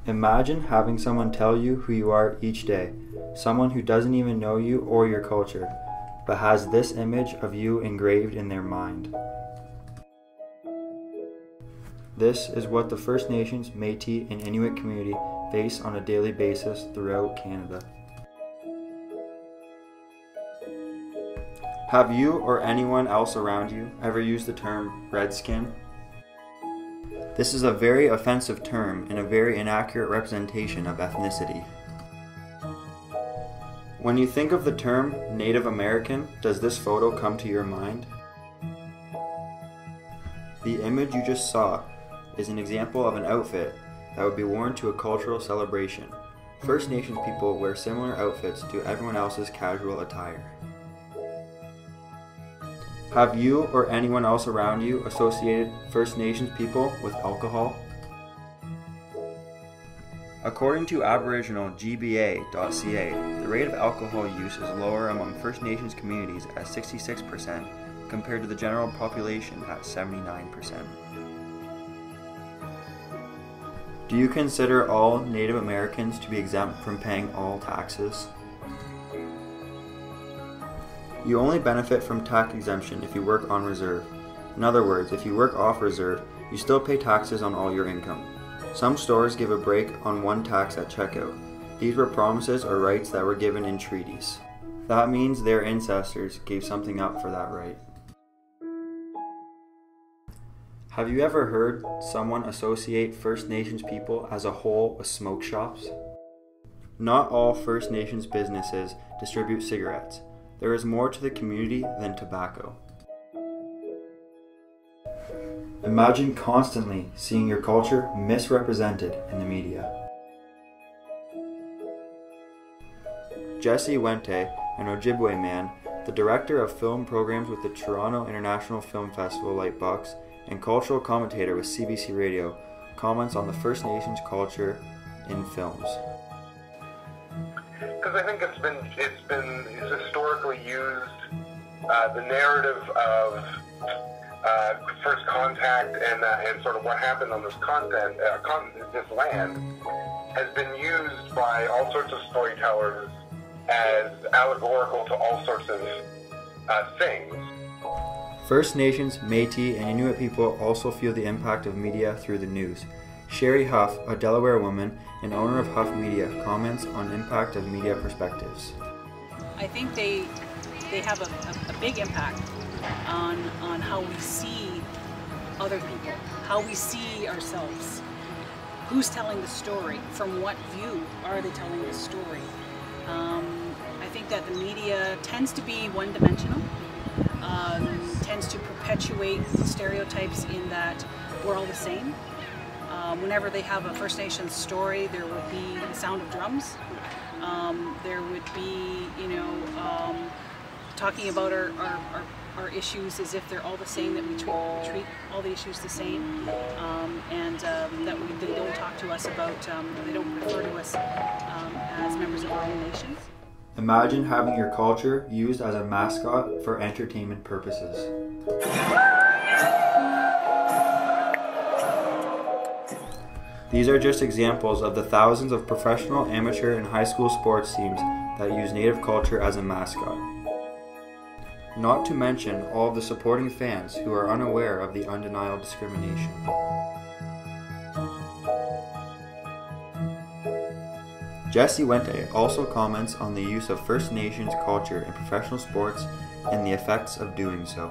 Imagine having someone tell you who you are each day, someone who doesn't even know you or your culture, but has this image of you engraved in their mind. This is what the First Nations, Métis, and Inuit community face on a daily basis throughout Canada. Have you or anyone else around you ever used the term redskin? This is a very offensive term and a very inaccurate representation of ethnicity. When you think of the term Native American, does this photo come to your mind? The image you just saw is an example of an outfit that would be worn to a cultural celebration. First Nations people wear similar outfits to everyone else's casual attire. Have you or anyone else around you associated First Nations people with alcohol? According to Aboriginal.gba.ca, the rate of alcohol use is lower among First Nations communities at 66% compared to the general population at 79%. Do you consider all Native Americans to be exempt from paying all taxes? You only benefit from tax exemption if you work on reserve. In other words, if you work off reserve, you still pay taxes on all your income. Some stores give a break on one tax at checkout. These were promises or rights that were given in treaties. That means their ancestors gave something up for that right. Have you ever heard someone associate First Nations people as a whole with smoke shops? Not all First Nations businesses distribute cigarettes. There is more to the community than tobacco. Imagine constantly seeing your culture misrepresented in the media. Jesse Wente, an Ojibwe man, the director of film programs with the Toronto International Film Festival Lightbox, and cultural commentator with CBC Radio, comments on the First Nations culture in films. Because I think it's historically used, the narrative of first contact and sort of what happened on this this land has been used by all sorts of storytellers as allegorical to all sorts of things. First Nations, Métis, and Inuit people also feel the impact of media through the news. Sherry Huff, a Delaware woman and owner of Huff Media, comments on impact of media perspectives. I think they have a big impact on how we see other people, how we see ourselves. Who's telling the story? From what view are they telling the story? I think that the media tends to be one-dimensional, tends to perpetuate stereotypes in that we're all the same. Whenever they have a First Nations story, there would be the sound of drums. There would be, talking about our issues as if they're all the same, that we treat all the issues the same, and that they don't talk to us about, they don't refer to us as members of our own nations. Imagine having your culture used as a mascot for entertainment purposes. These are just examples of the thousands of professional, amateur, and high school sports teams that use Native culture as a mascot. Not to mention all of the supporting fans who are unaware of the undeniable discrimination. Jesse Wente also comments on the use of First Nations culture in professional sports and the effects of doing so.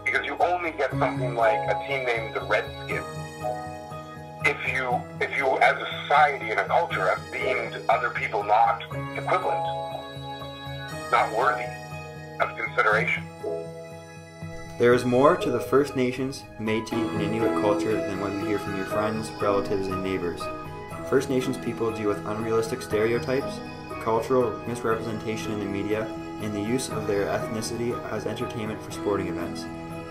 Because you only get something like a team named the Redskins if you as a society and a culture have deemed other people not equivalent, not worthy of consideration. There is more to the First Nations, Métis, and Inuit culture than what you hear from your friends, relatives, and neighbors. First Nations people deal with unrealistic stereotypes, cultural misrepresentation in the media, and the use of their ethnicity as entertainment for sporting events.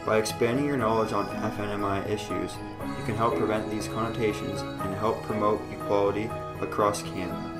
By expanding your knowledge on FNMI issues, you can help prevent these connotations and help promote equality across Canada.